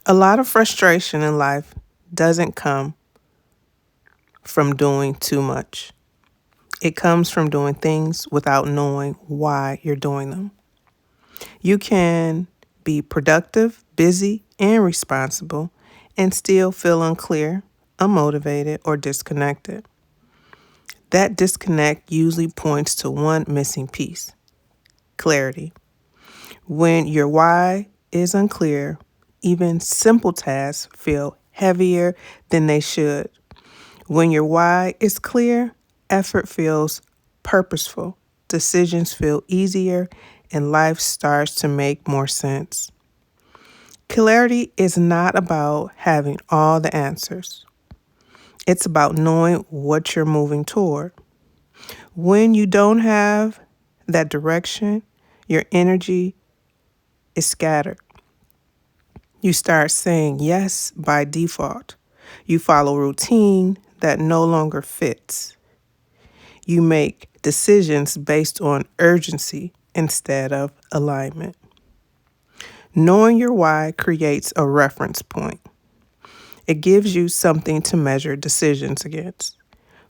A lot of frustration in life doesn't come from doing too much. It comes from doing things without knowing why you're doing them. You can be productive, busy, and responsible and still feel unclear, unmotivated, or disconnected. That disconnect usually points to one missing piece: clarity. When your why is unclear, even simple tasks feel heavier than they should. When your why is clear, effort feels purposeful, decisions feel easier, and life starts to make more sense. Clarity is not about having all the answers. It's about knowing what you're moving toward. When you don't have that direction, your energy is scattered. You start saying yes by default. You follow routine that no longer fits. You make decisions based on urgency instead of alignment. Knowing your why creates a reference point. It gives you something to measure decisions against.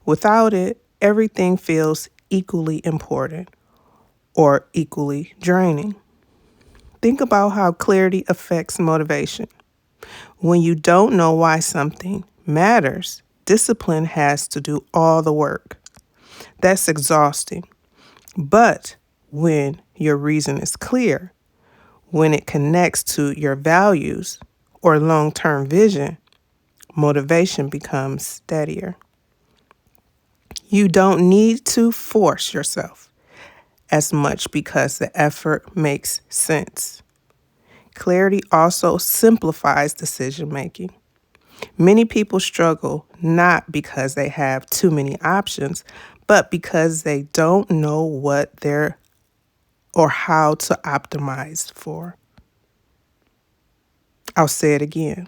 Without it, everything feels equally important or equally draining. Think about how clarity affects motivation. When you don't know why something matters, discipline has to do all the work. That's exhausting. But when your reason is clear, when it connects to your values or long-term vision, motivation becomes steadier. You don't need to force yourself as much because the effort makes sense. Clarity also simplifies decision making. Many people struggle not because they have too many options, but because they don't know what they're or how to optimize for. I'll say it again.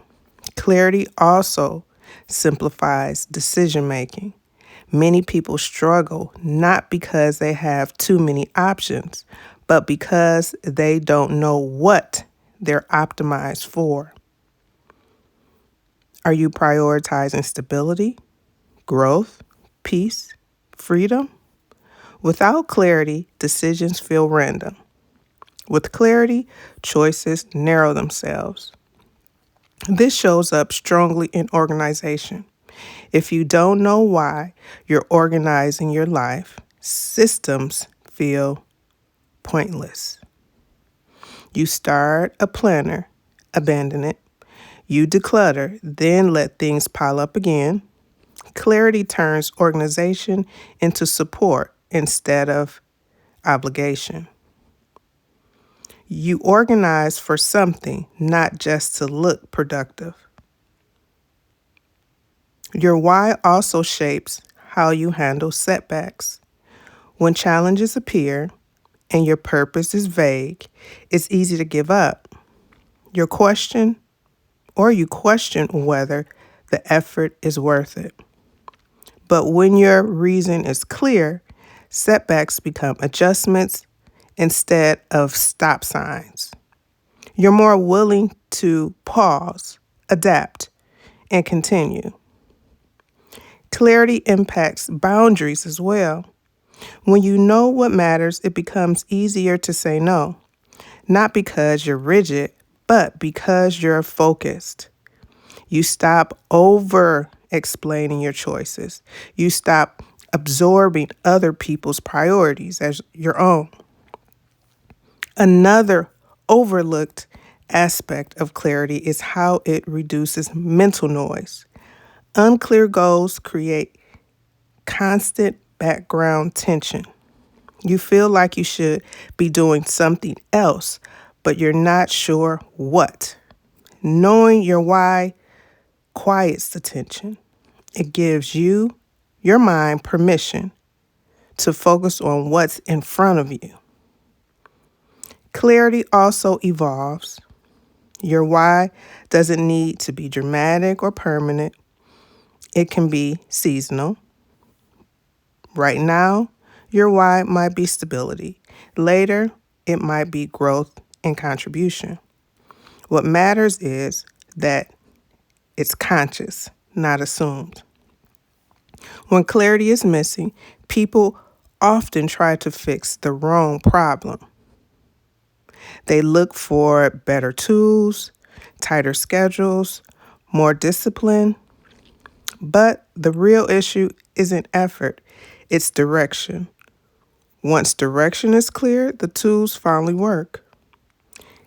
Clarity also simplifies decision making. Many people struggle not because they have too many options, but because they don't know what they're optimized for. Are you prioritizing stability, growth, peace, freedom? Without clarity, decisions feel random. With clarity, choices narrow themselves. This shows up strongly in organization. If you don't know why you're organizing your life, systems feel pointless. You start a planner, abandon it. You declutter, then let things pile up again. Clarity turns organization into support instead of obligation. You organize for something, not just to look productive. Your why also shapes how you handle setbacks. When challenges appear and your purpose is vague, it's easy to give up. You question whether the effort is worth it. But when your reason is clear, setbacks become adjustments instead of stop signs. You're more willing to pause, adapt, and continue. Clarity impacts boundaries as well. When you know what matters, it becomes easier to say no, not because you're rigid, but because you're focused. You stop over explaining your choices. You stop absorbing other people's priorities as your own. Another overlooked aspect of clarity is how it reduces mental noise. Unclear goals create constant background tension. You feel like you should be doing something else, but you're not sure what. Knowing your why quiets the tension. It gives your mind, permission to focus on what's in front of you. Clarity also evolves. Your why doesn't need to be dramatic or permanent. It can be seasonal. Right now, your why might be stability. Later, it might be growth and contribution. What matters is that it's conscious, not assumed. When clarity is missing, people often try to fix the wrong problem. They look for better tools, tighter schedules, more discipline. But the real issue isn't effort, it's direction. Once direction is clear, the tools finally work.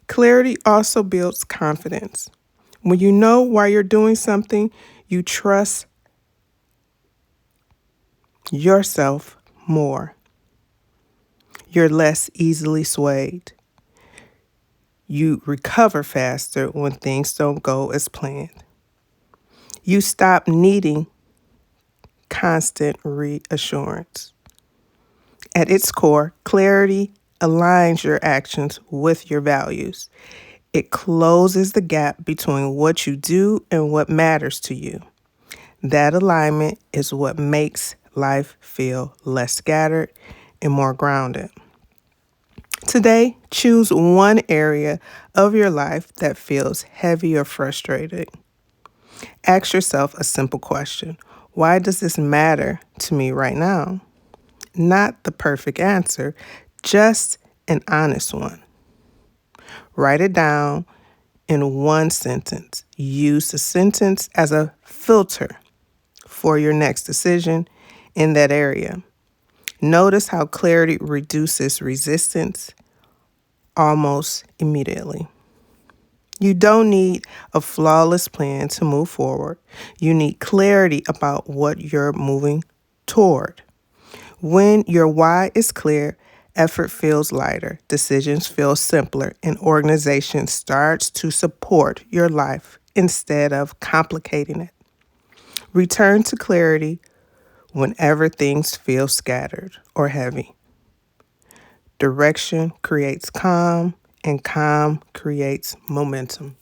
Clarity also builds confidence. When you know why you're doing something, you trust yourself more. You're less easily swayed. You recover faster when things don't go as planned. You stop needing constant reassurance. At its core, clarity aligns your actions with your values. It closes the gap between what you do and what matters to you. That alignment is what makes life feel less scattered and more grounded. Today, choose one area of your life that feels heavy or frustrating. Ask yourself a simple question. Why does this matter to me right now? Not the perfect answer, just an honest one. Write it down in one sentence. Use the sentence as a filter for your next decision in that area. Notice how clarity reduces resistance almost immediately. You don't need a flawless plan to move forward. You need clarity about what you're moving toward. When your why is clear, effort feels lighter, decisions feel simpler, and organization starts to support your life instead of complicating it. Return to clarity whenever things feel scattered or heavy. Direction creates calm, and calm creates momentum.